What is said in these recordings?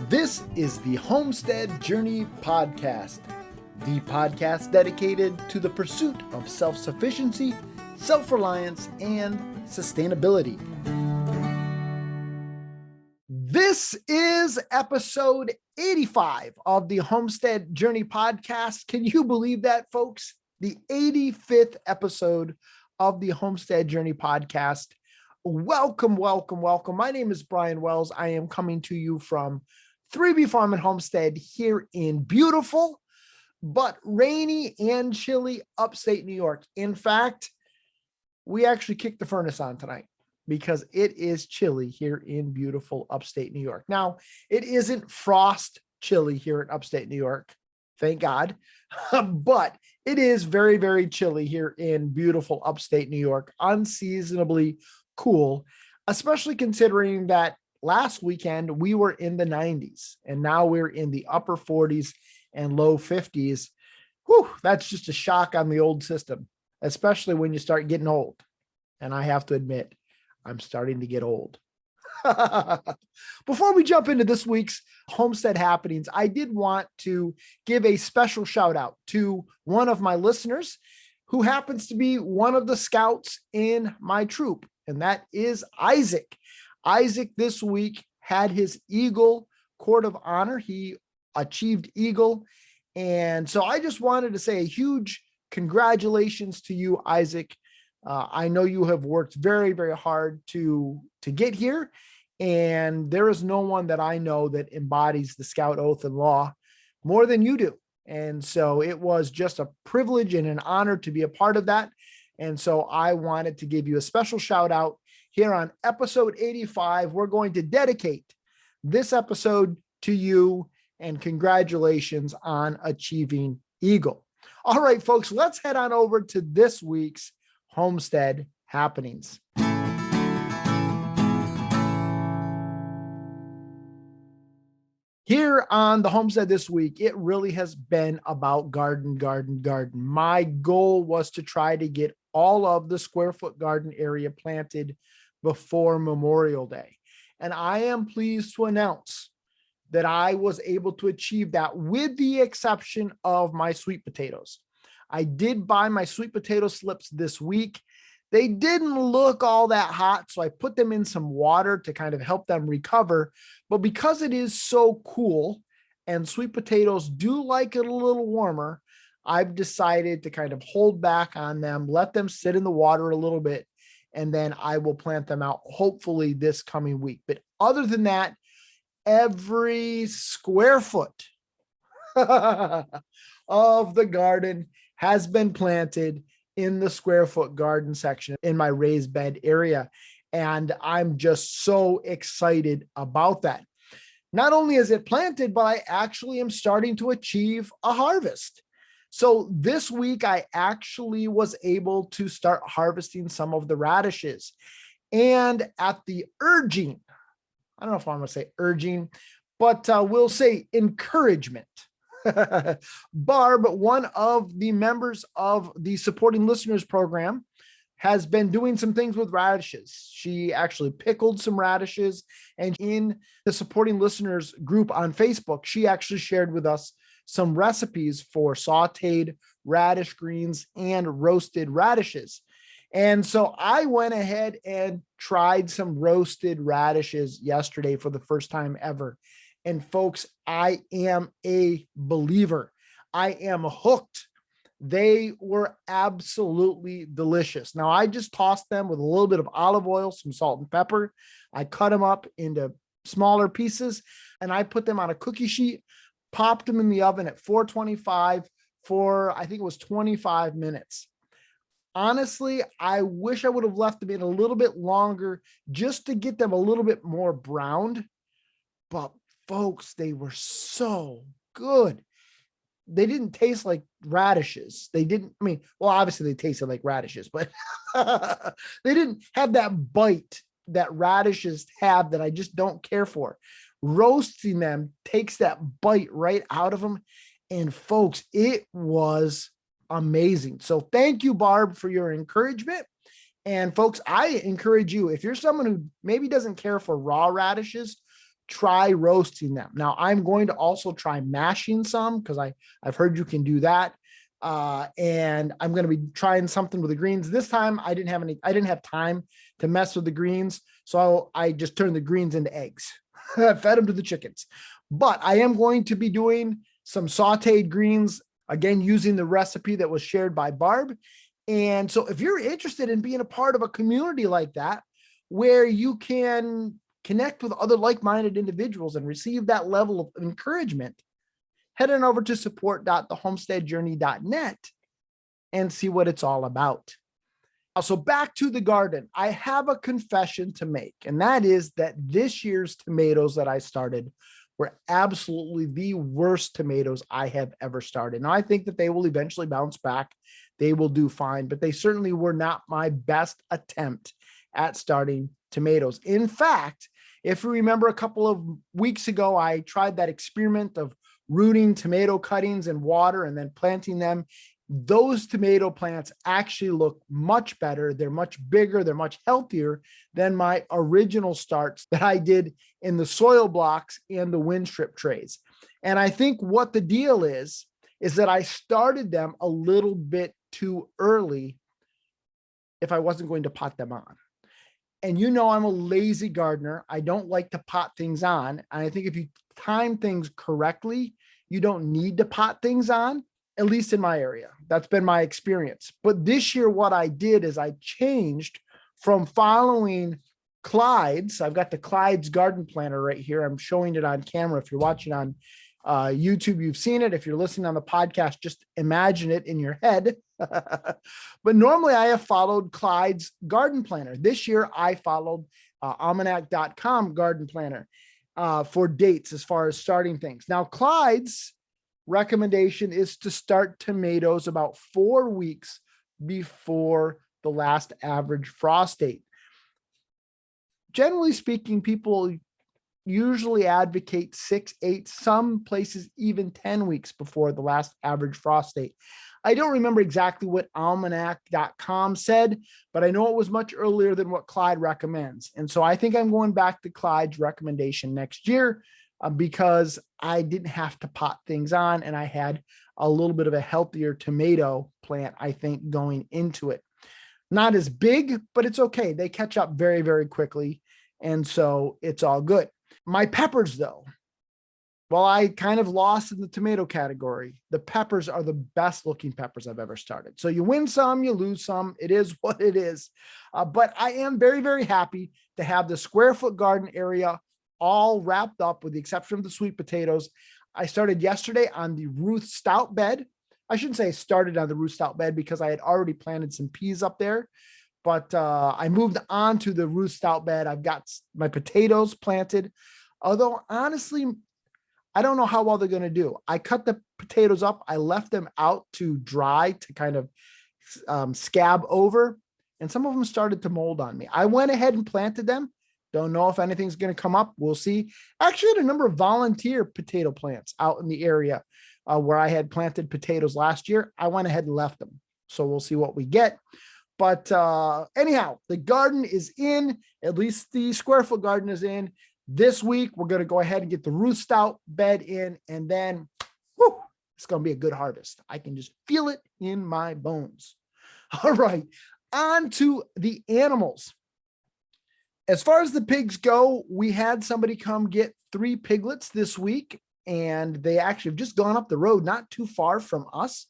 This is the Homestead Journey Podcast, the podcast dedicated to the pursuit of self-sufficiency, self-reliance, and sustainability. This is episode 85 of the Homestead Journey Podcast. Can you believe that, folks? The 85th episode of the Homestead Journey Podcast. Welcome, welcome, welcome. My name is Brian Wells. I am coming to you from 3B Farm and Homestead here in beautiful, but rainy and chilly upstate New York. In fact, we actually kicked the furnace on tonight because it is chilly here in beautiful upstate New York. Now, it isn't frost chilly here in upstate New York, thank God, but it is very, very chilly here in beautiful upstate New York, unseasonably cool, especially considering that last weekend we were in the 90s and now we're in the upper 40s and low 50s. Whew, that's just a shock on the old system, especially when you start getting old. And I have to admit, I'm starting to get old. Before we jump into this week's homestead happenings, I did want to give a special shout out to one of my listeners who happens to be one of the scouts in my troop, and that is Isaac. Isaac this week had his Eagle Court of Honor. He achieved Eagle. And so I just wanted to say a huge congratulations to you, Isaac. I know you have worked very, very hard to get here. And there is no one that I know that embodies the Scout Oath and Law more than you do. And so it was just a privilege and an honor to be a part of that. And so I wanted to give you a special shout out. Here on episode 85, we're going to dedicate this episode to you and congratulations on achieving Eagle. All right, folks, let's head on over to this week's homestead happenings. Here on the homestead this week, it really has been about garden. My goal was to try to get all of the square foot garden area planted before Memorial Day. And I am pleased to announce that I was able to achieve that with the exception of my sweet potatoes. I did buy my sweet potato slips this week. They didn't look all that hot, so I put them in some water to kind of help them recover. But because it is so cool and sweet potatoes do like it a little warmer, I've decided to kind of hold back on them, let them sit in the water a little bit, and then I will plant them out hopefully this coming week. But other than that, every square foot of the garden has been planted in the square foot garden section in my raised bed area. And I'm just so excited about that. Not only is it planted, but I actually am starting to achieve a harvest. So this week, I actually was able to start harvesting some of the radishes. And at the urging, I don't know if I'm going to say urging, but we'll say encouragement. Barb, one of the members of the Supporting Listeners program, has been doing some things with radishes. She actually pickled some radishes. And in the Supporting Listeners group on Facebook, she actually shared with us some recipes for sauteed radish greens and roasted radishes. And so I went ahead and tried some roasted radishes yesterday for the first time ever. And folks, I am a believer. I am hooked. They were absolutely delicious. Now, I just tossed them with a little bit of olive oil, some salt and pepper. I cut them up into smaller pieces, and I put them on a cookie sheet, popped them in the oven at 425 for, I think it was 25 minutes. Honestly, I wish I would have left them in a little bit longer just to get them a little bit more browned. But folks, they were so good. They didn't taste like radishes. They didn't, I mean, well, obviously they tasted like radishes, but they didn't have that bite that radishes have that I just don't care for. Roasting them takes that bite right out of them. And folks, it was amazing. So thank you, Barb, for your encouragement. And folks, I encourage you, if you're someone who maybe doesn't care for raw radishes, try roasting them. Now I'm going to also try mashing some because I've heard you can do that. And I'm going to be trying something with the greens. This time I didn't have time to mess with the greens. So I just turned the greens into eggs. I fed them to the chickens. But I am going to be doing some sauteed greens, again, using the recipe that was shared by Barb. And so if you're interested in being a part of a community like that, where you can connect with other like-minded individuals and receive that level of encouragement, head on over to support.thehomesteadjourney.net and see what it's all about. So back to the garden, I have a confession to make, and that is that this year's tomatoes that I started were absolutely the worst tomatoes I have ever started. Now, I think that they will eventually bounce back. They will do fine, but they certainly were not my best attempt at starting tomatoes. In fact, if you remember a couple of weeks ago, I tried that experiment of rooting tomato cuttings in water and then planting them. Those tomato plants actually look much better. They're much bigger. They're much healthier than my original starts that I did in the soil blocks and the wind strip trays. And I think what the deal is that I started them a little bit too early if I wasn't going to pot them on. And you know, I'm a lazy gardener. I don't like to pot things on. And I think if you time things correctly, you don't need to pot things on, at least in my area. That's been my experience. But this year, what I did is I changed from following Clyde's. I've got the Clyde's garden planner right here. I'm showing it on camera. If you're watching on YouTube, you've seen it. If you're listening on the podcast, just imagine it in your head. But normally I have followed Clyde's garden planner. This year I followed almanac.com garden planner for dates as far as starting things. Now, Clyde's recommendation is to start tomatoes about 4 weeks before the last average frost date. Generally speaking, people usually advocate 6, 8, some places even 10 weeks before the last average frost date. I don't remember exactly what almanac.com said, but I know it was much earlier than what Clyde recommends. And so I think I'm going back to Clyde's recommendation next year because I didn't have to pot things on and I had a little bit of a healthier tomato plant, I think, going into it. Not as big, but it's okay. They catch up very, very quickly. And so it's all good. My peppers, though, well, I kind of lost in the tomato category. The peppers are the best looking peppers I've ever started. So you win some, you lose some. It is what it is. But I am very, very happy to have the square foot garden area all wrapped up with the exception of the sweet potatoes. I started yesterday on the Ruth Stout bed. I shouldn't say I started on the Ruth Stout bed because I had already planted some peas up there. But I moved on to the Ruth Stout bed. I've got my potatoes planted. Although, honestly, I don't know how well they're going to do. I cut the potatoes up. I left them out to dry to kind of scab over. And some of them started to mold on me. I went ahead and planted them. Don't know if anything's going to come up. We'll see. Actually, had a number of volunteer potato plants out in the area where I had planted potatoes last year. I went ahead and left them. So we'll see what we get. But anyhow, the garden is in. At least the square foot garden is in. This week, we're going to go ahead and get the Ruth Stout bed in, and then it's going to be a good harvest. I can just feel it in my bones. All right, on to the animals. As far as the pigs go, we had somebody come get 3 piglets this week, and they actually have just gone up the road, not too far from us.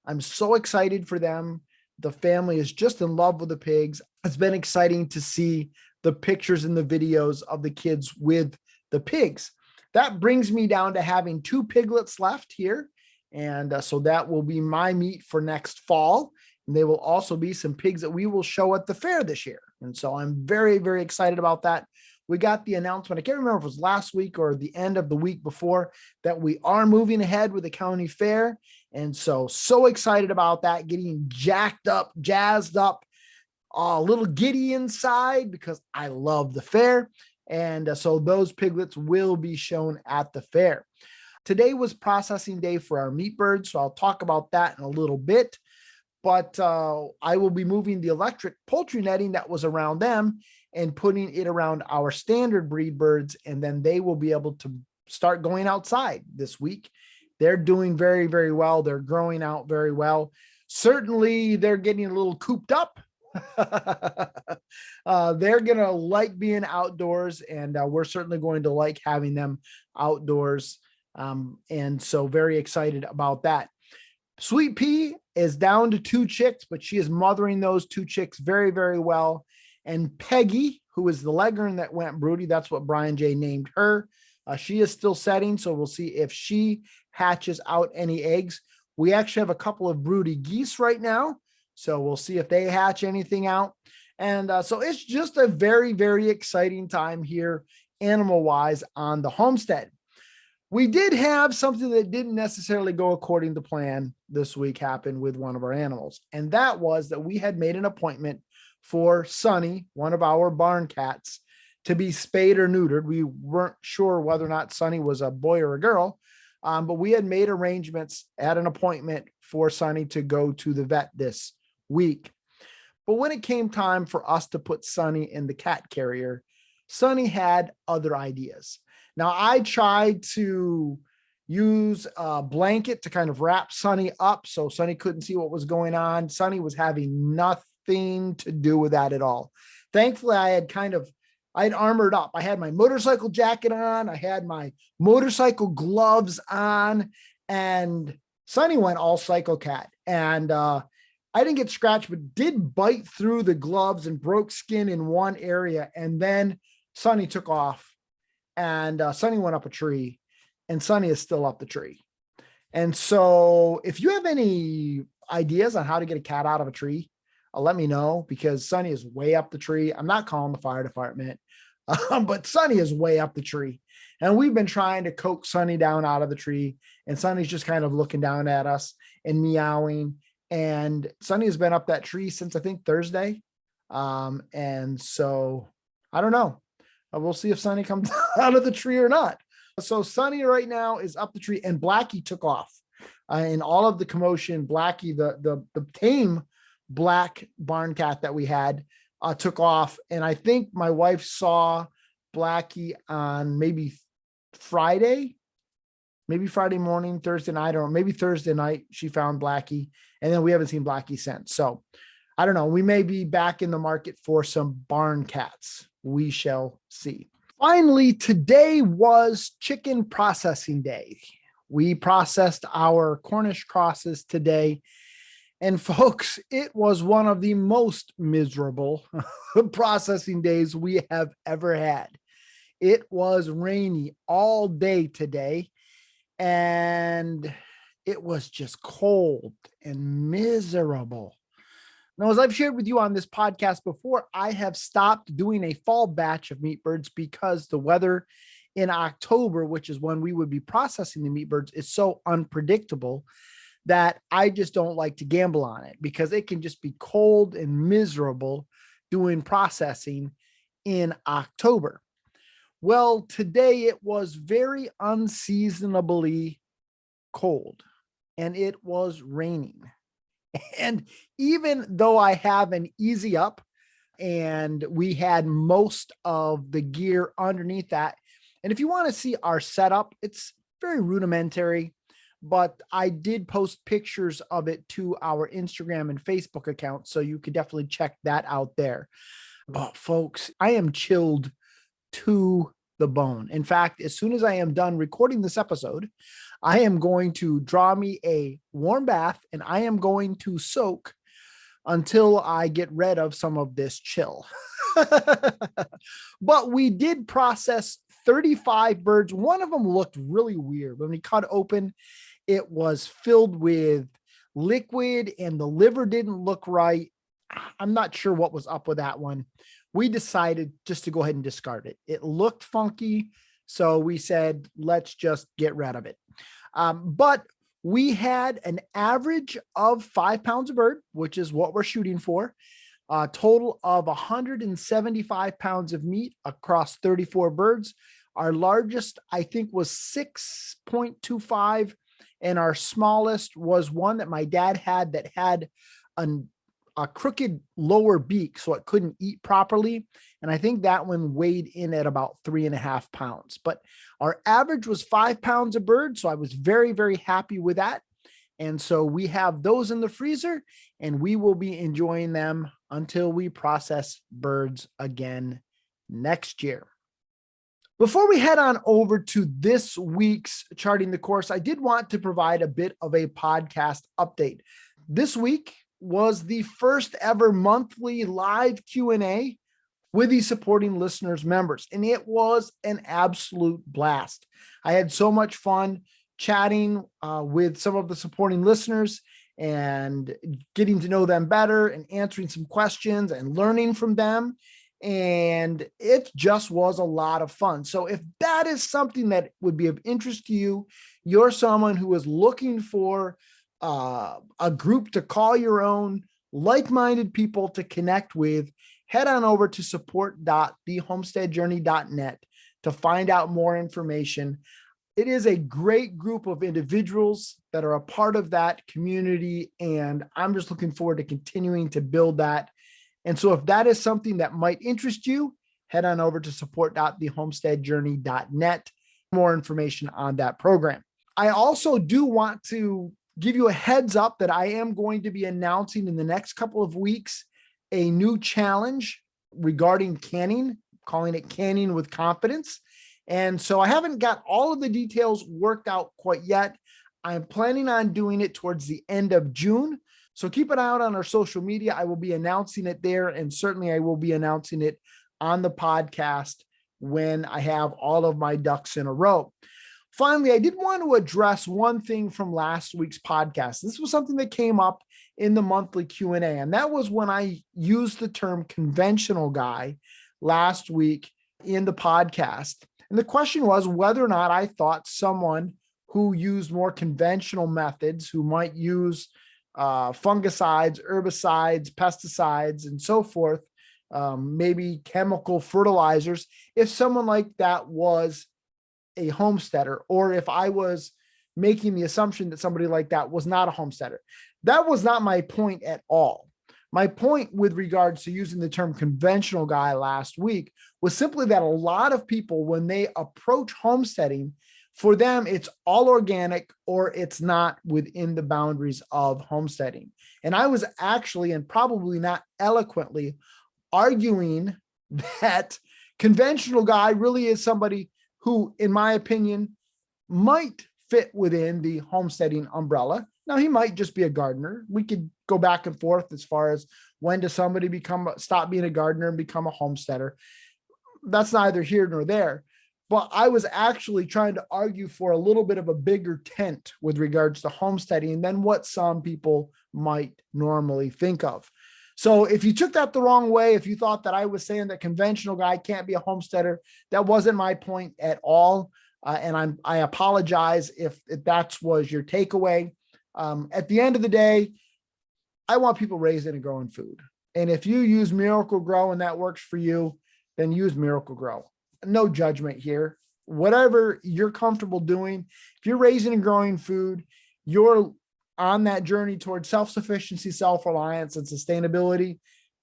I'm so excited for them. The family is just in love with the pigs. It's been exciting to see the pictures and the videos of the kids with the pigs. That brings me down to having 2 piglets left here. And so that will be my meat for next fall. And they will also be some pigs that we will show at the fair this year. And so I'm very, very excited about that. We got the announcement, I can't remember if it was last week or the end of the week before, that we are moving ahead with the county fair. And so excited about that, getting jacked up, jazzed up, a little giddy inside because I love the fair. And so those piglets will be shown at the fair. Today was processing day for our meat birds, so I'll talk about that in a little bit. But I will be moving the electric poultry netting that was around them and putting it around our standard breed birds. And then they will be able to start going outside this week. They're doing very, very well. They're growing out very well. Certainly they're getting a little cooped up. They're going to like being outdoors, and we're certainly going to like having them outdoors. And so very excited about that. Sweet Pea is down to 2 chicks, but she is mothering those 2 chicks very, very well. And Peggy, who is the leghorn that went broody, that's what Brian J named her. She is still setting, so we'll see if she hatches out any eggs. We actually have a couple of broody geese right now, so we'll see if they hatch anything out. And so it's just a very, very exciting time here, animal-wise, on the homestead. We did have something that didn't necessarily go according to plan this week happen with one of our animals. And that was that we had made an appointment for Sunny, one of our barn cats, to be spayed or neutered. We weren't sure whether or not Sunny was a boy or a girl, but we had made arrangements at an appointment for Sunny to go to the vet this week. But when it came time for us to put Sunny in the cat carrier, Sunny had other ideas. Now, I tried to use a blanket to kind of wrap Sunny up so Sunny couldn't see what was going on. Sunny was having nothing to do with that at all. Thankfully, I'd armored up. I had my motorcycle jacket on. I had my motorcycle gloves on, and Sunny went all psycho cat. And I didn't get scratched, but did bite through the gloves and broke skin in one area. And then Sunny took off, and Sunny went up a tree, and Sunny is still up the tree. And so if you have any ideas on how to get a cat out of a tree, let me know, because Sunny is way up the tree. I'm not calling the fire department, but Sunny is way up the tree. And we've been trying to coax Sunny down out of the tree, and Sunny's just kind of looking down at us and meowing. And Sunny has been up that tree since I think Thursday. And so I don't know. We'll see if Sunny comes out of the tree or not. So Sunny right now is up the tree, and Blackie took off. In all of the commotion, Blackie, the tame black barn cat that we had, took off. And I think my wife saw Blackie on maybe Friday morning, Thursday night, or maybe Thursday night, she found Blackie. And then we haven't seen Blackie since. So I don't know. We may be back in the market for some barn cats. We shall see. Finally, today was chicken processing day. We processed our Cornish crosses today. And folks, it was one of the most miserable processing days we have ever had. It was rainy all day today, and it was just cold and miserable. Now, as I've shared with you on this podcast before, I have stopped doing a fall batch of meat birds because the weather in October, which is when we would be processing the meat birds, is so unpredictable that I just don't like to gamble on it, because it can just be cold and miserable doing processing in October. Well, today it was very unseasonably cold, and it was raining. And even though I have an easy up and we had most of the gear underneath that, and if you want to see our setup, it's very rudimentary, but I did post pictures of it to our Instagram and Facebook account, so you could definitely check that out there. But folks, I am chilled to the bone. In fact, as soon as I am done recording this episode, I am going to draw me a warm bath, and I am going to soak until I get rid of some of this chill. But we did process 35 birds. One of them looked really weird. When we cut open, it was filled with liquid and the liver didn't look right. I'm not sure what was up with that one. We decided just to go ahead and discard it. It looked funky, so we said, let's just get rid of it. But we had an average of 5 pounds of bird, which is what we're shooting for. A total of 175 pounds of meat across 34 birds. Our largest, I think, was 6.25, and our smallest was one that my dad had that had a crooked lower beak, so it couldn't eat properly. And I think that one weighed in at about 3.5 pounds. But our average was 5 pounds a bird. So I was very, very happy with that. And so we have those in the freezer, and we will be enjoying them until we process birds again next year. Before we head on over to this week's Charting the Course, I did want to provide a bit of a podcast update. This week was the first ever monthly live Q&A with the supporting listeners members, and it was an absolute blast. I had so much fun chatting with some of the supporting listeners and getting to know them better and answering some questions and learning from them. And it just was a lot of fun. So if that is something that would be of interest to you, you're someone who is looking for a group to call your own, like-minded people to connect with, head on over to support.thehomesteadjourney.net to find out more information. It is a great group of individuals that are a part of that community, and I'm just looking forward to continuing to build that. And so if that is something that might interest you, head on over to support.thehomesteadjourney.net for more information on that program. I also do want to give you a heads up that I am going to be announcing in the next couple of weeks a new challenge regarding canning, calling it Canning with Confidence. And so I haven't got all of the details worked out quite yet. I'm planning on doing it towards the end of June. So keep an eye out on our social media. I will be announcing it there, and certainly I will be announcing it on the podcast when I have all of my ducks in a row. Finally, I did want to address one thing from last week's podcast. This was something that came up in the monthly Q&A, and that was when I used the term conventional guy last week in the podcast. And the question was whether or not I thought someone who used more conventional methods, who might use fungicides, herbicides, pesticides, and so forth, maybe chemical fertilizers, if someone like that was a homesteader, or if I was making the assumption that somebody like that was not a homesteader. That was not my point at all. My point with regards to using the term conventional guy last week was simply that a lot of people, when they approach homesteading, for them, it's all organic or it's not within the boundaries of homesteading. And I was actually, and probably not eloquently, arguing that conventional guy really is somebody who, in my opinion, might fit within the homesteading umbrella. Now, he might just be a gardener. We could go back and forth as far as when does somebody stop being a gardener and become a homesteader. That's neither here nor there. But I was actually trying to argue for a little bit of a bigger tent with regards to homesteading than what some people might normally think of. So if you took that the wrong way, if you thought that I was saying that conventional guy can't be a homesteader, that wasn't my point at all. And I apologize if that was your takeaway. At the end of the day, I want people raising and growing food. And if you use Miracle Grow and that works for you, then use Miracle Grow. No judgment here. Whatever you're comfortable doing, if you're raising and growing food, you're on that journey towards self-sufficiency, self-reliance, and sustainability.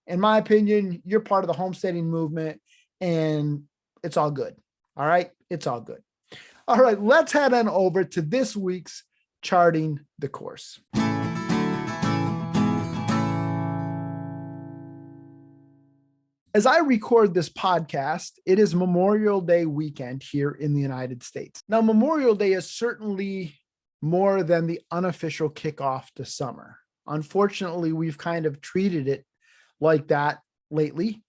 In my opinion, you're part of the homesteading movement, and it's all good. All right. It's all good. All right. Let's head on over to this week's Charting the Course. As I record this podcast, it is Memorial Day weekend here in the United States. Now, Memorial Day is certainly more than the unofficial kickoff to summer. Unfortunately, we've kind of treated it like that lately.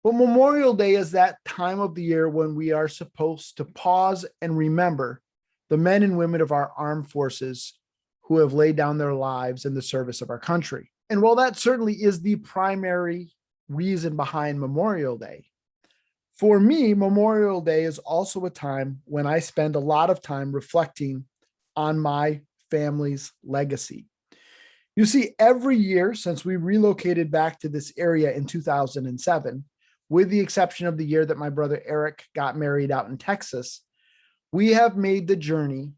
But Memorial Day is that time of the year when we are supposed to pause and remember the men and women of our armed forces who have laid down their lives in the service of our country. And while that certainly is the primary reason behind Memorial Day, for me, Memorial Day is also a time when I spend a lot of time reflecting on my family's legacy. You see, every year since we relocated back to this area in 2007, with the exception of the year that my brother Eric got married out in Texas, we have made the journey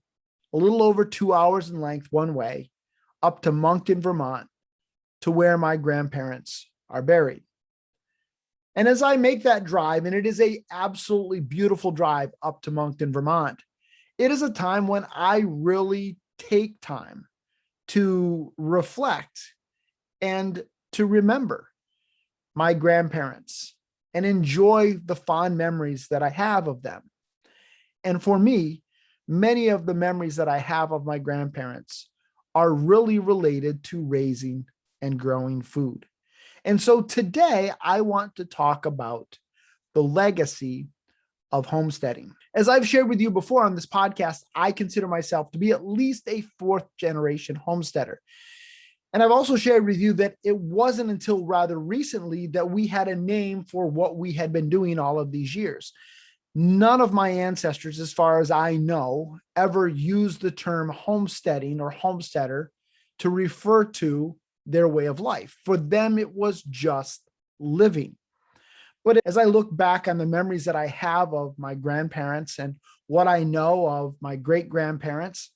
a little over 2 hours in length one way up to Moncton, Vermont, to where my grandparents are buried. And as I make that drive, and it is a absolutely beautiful drive up to Moncton, Vermont, it is a time when I really take time to reflect and to remember my grandparents and enjoy the fond memories that I have of them. And for me, many of the memories that I have of my grandparents are really related to raising and growing food. And so today I want to talk about the legacy of homesteading. As I've shared with you before on this podcast, I consider myself to be at least a fourth generation homesteader. And I've also shared with you that it wasn't until rather recently that we had a name for what we had been doing all of these years. None of my ancestors, as far as I know, ever used the term homesteading or homesteader to refer to their way of life. For them, it was just living. But as I look back on the memories that I have of my grandparents and what I know of my great-grandparents,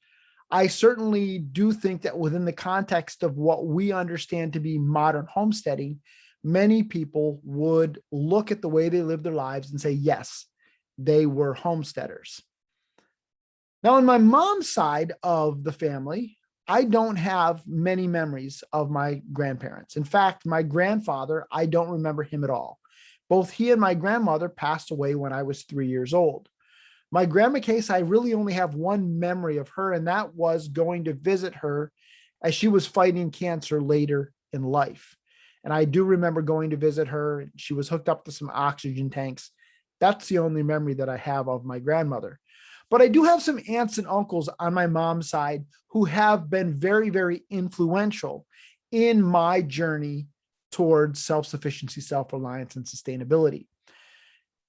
I certainly do think that within the context of what we understand to be modern homesteading, many people would look at the way they lived their lives and say, yes, they were homesteaders. Now, on my mom's side of the family, I don't have many memories of my grandparents. In fact, my grandfather, I don't remember him at all. Both he and my grandmother passed away when I was 3 years old. My grandma case, I really only have one memory of her, and that was going to visit her as she was fighting cancer later in life. And I do remember going to visit her. She was hooked up to some oxygen tanks. That's the only memory that I have of my grandmother. But I do have some aunts and uncles on my mom's side who have been very, very influential in my journey towards self-sufficiency, self-reliance, and sustainability.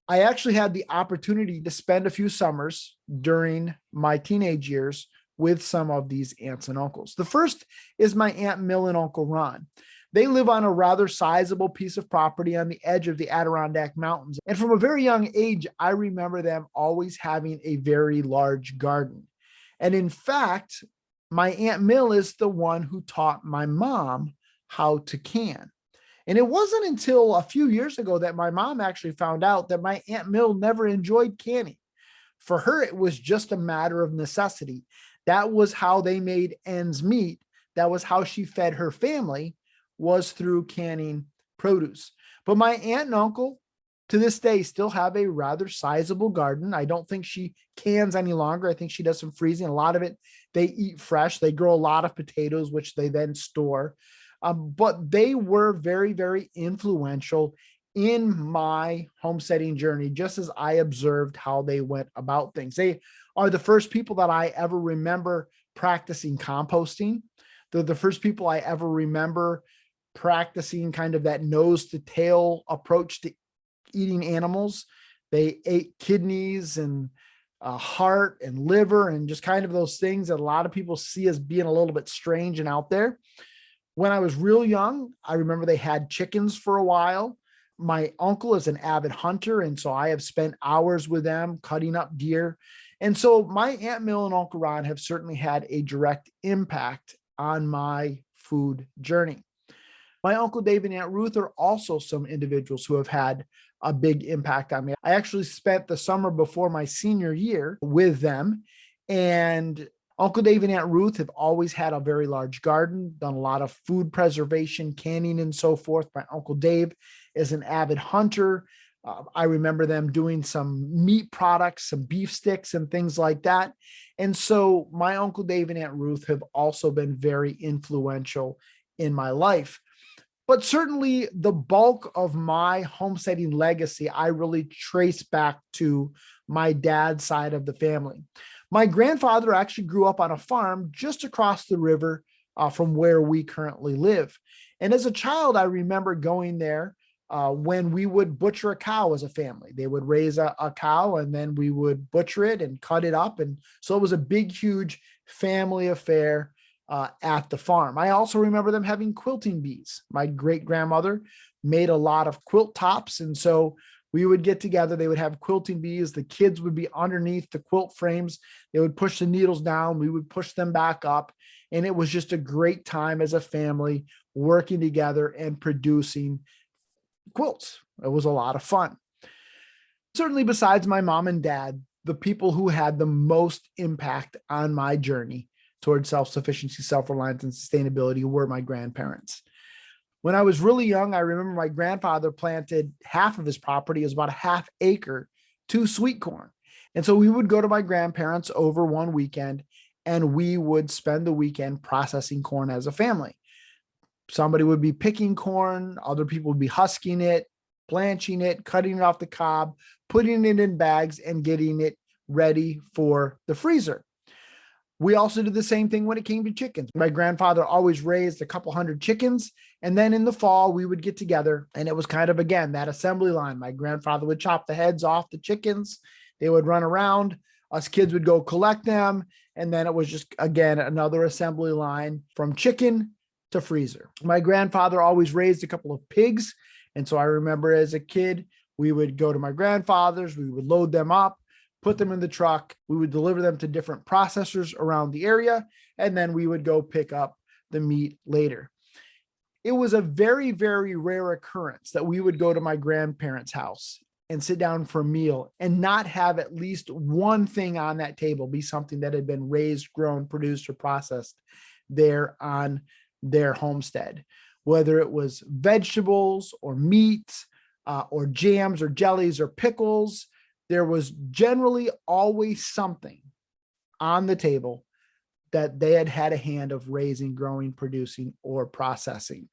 I actually had the opportunity to spend a few summers during my teenage years with some of these aunts and uncles. The first is my Aunt Mill and Uncle Ron. They live on a rather sizable piece of property on the edge of the Adirondack Mountains. And from a very young age, I remember them always having a very large garden. And in fact, my Aunt Mill is the one who taught my mom how to can. And it wasn't until a few years ago that my mom actually found out that my Aunt Mill never enjoyed canning. For her, it was just a matter of necessity. That was how they made ends meet. That was how she fed her family, was through canning produce. But my aunt and uncle to this day still have a rather sizable garden. I don't think she cans any longer. I think she does some freezing. A lot of it they eat fresh. They grow a lot of potatoes, which they then store. But they were very, very influential in my homesteading journey, just as I observed how they went about things. They are the first people that I ever remember practicing composting. They're the first people I ever remember practicing kind of that nose to tail approach to eating animals. They ate kidneys and heart and liver and just kind of those things that a lot of people see as being a little bit strange and out there. When I was real young, I remember they had chickens for a while. My uncle is an avid hunter, and so I have spent hours with them cutting up deer. And so my Aunt Mill and Uncle Ron have certainly had a direct impact on my food journey. My Uncle Dave and Aunt Ruth are also some individuals who have had a big impact on me. I actually spent the summer before my senior year with them, and Uncle Dave and Aunt Ruth have always had a very large garden, done a lot of food preservation, canning, and so forth. My Uncle Dave is an avid hunter. I remember them doing some meat products, some beef sticks and things like that. And so my Uncle Dave and Aunt Ruth have also been very influential in my life. But certainly the bulk of my homesteading legacy, I really trace back to my dad's side of the family. My grandfather actually grew up on a farm just across the river from where we currently live. And as a child, I remember going there when we would butcher a cow as a family. They would raise a cow and then we would butcher it and cut it up. And so it was a big, huge family affair at the farm. I also remember them having quilting bees. My great grandmother made a lot of quilt tops. And so we would get together, they would have quilting bees. The kids would be underneath the quilt frames. They would push the needles down. We would push them back up. And it was just a great time as a family working together and producing quilts. It was a lot of fun. Certainly, besides my mom and dad, the people who had the most impact on my journey towards self-sufficiency, self-reliance, and sustainability were my grandparents. When I was really young, I remember my grandfather planted half of his property, it was about a half acre, to sweet corn. And so we would go to my grandparents over one weekend and we would spend the weekend processing corn as a family. Somebody would be picking corn, other people would be husking it, blanching it, cutting it off the cob, putting it in bags, and getting it ready for the freezer. We also did the same thing when it came to chickens. My grandfather always raised a couple hundred chickens. And then in the fall, we would get together and it was kind of, again, that assembly line. My grandfather would chop the heads off the chickens. They would run around. Us kids would go collect them. And then it was just, again, another assembly line from chicken to freezer. My grandfather always raised a couple of pigs. And so I remember as a kid, we would go to my grandfather's, we would load them up, put them in the truck. We would deliver them to different processors around the area, and then we would go pick up the meat later. It was a very, very rare occurrence that we would go to my grandparents' house and sit down for a meal and not have at least one thing on that table be something that had been raised, grown, produced, or processed there on their homestead, whether it was vegetables or meats or jams or jellies or pickles. There was generally always something on the table that they had had a hand of raising, growing, producing, or processing.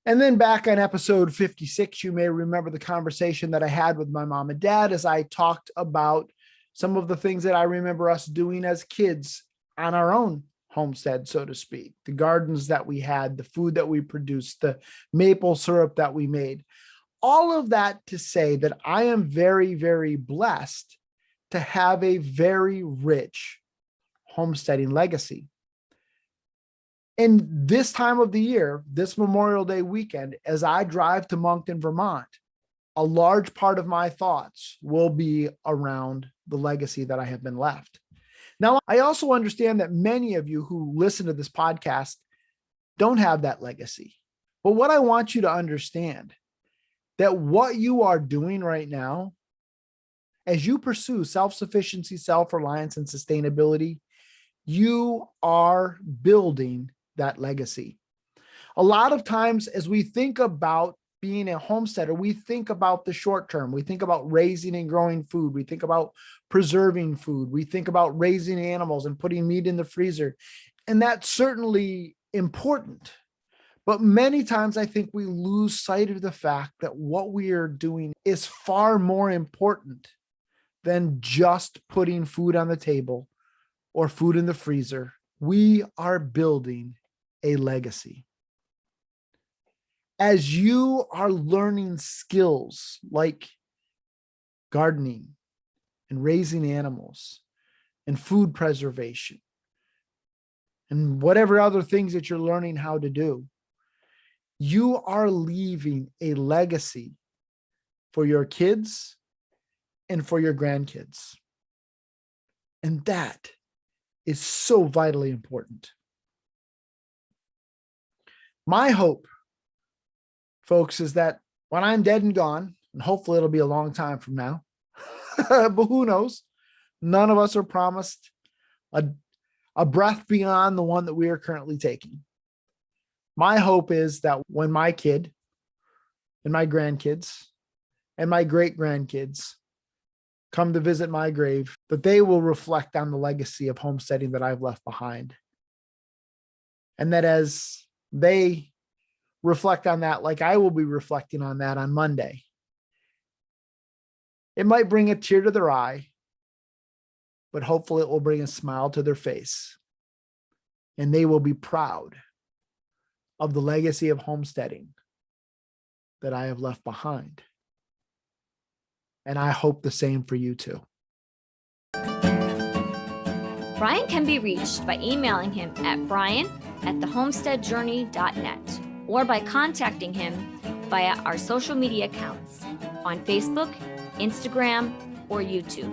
And then back on episode 56, you may remember the conversation that I had with my mom and dad as I talked about some of the things that I remember us doing as kids on our own homestead, so to speak, the gardens that we had, the food that we produced, the maple syrup that we made. All of that to say that I am very, very blessed to have a very rich homesteading legacy. And this time of the year, this Memorial Day weekend, as I drive to Moncton, Vermont, a large part of my thoughts will be around the legacy that I have been left. Now, I also understand that many of you who listen to this podcast don't have that legacy. But what I want you to understand that what you are doing right now, as you pursue self-sufficiency, self-reliance, and sustainability, you are building that legacy. A lot of times as we think about being a homesteader, we think about the short term. We think about raising and growing food. We think about preserving food. We think about raising animals and putting meat in the freezer. And that's certainly important. But many times I think we lose sight of the fact that what we are doing is far more important than just putting food on the table or food in the freezer. We are building a legacy. As you are learning skills like gardening and raising animals and food preservation and whatever other things that you're learning how to do, you are leaving a legacy for your kids and for your grandkids. And that is so vitally important. My hope, folks, is that when I'm dead and gone, and hopefully it'll be a long time from now, but who knows? None of us are promised a breath beyond the one that we are currently taking. My hope is that when my kid and my grandkids and my great-grandkids come to visit my grave, that they will reflect on the legacy of homesteading that I've left behind. And that as they reflect on that, like I will be reflecting on that on Monday, it might bring a tear to their eye, but hopefully it will bring a smile to their face. And they will be proud of the legacy of homesteading that I have left behind. And I hope the same for you too. Brian can be reached by emailing him at brian@thehomesteadjourney.net or by contacting him via our social media accounts on Facebook, Instagram, or YouTube.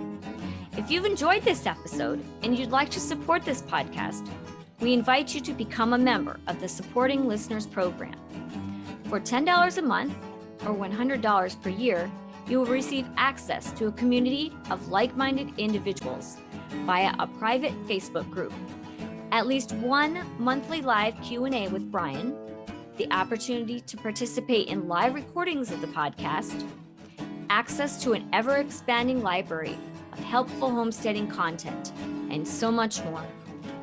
If you've enjoyed this episode and you'd like to support this podcast, we invite you to become a member of the Supporting Listeners program. For $10 a month or $100 per year, you will receive access to a community of like-minded individuals via a private Facebook group, at least one monthly live Q&A with Brian, the opportunity to participate in live recordings of the podcast, access to an ever-expanding library of helpful homesteading content, and so much more.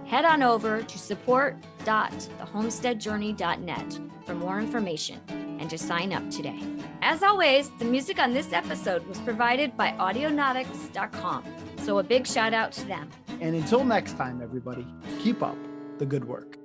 Head on over to support.thehomesteadjourney.net for more information and to sign up today. As always, the music on this episode was provided by audionautics.com, so a big shout out to them. And until next time, everybody, keep up the good work.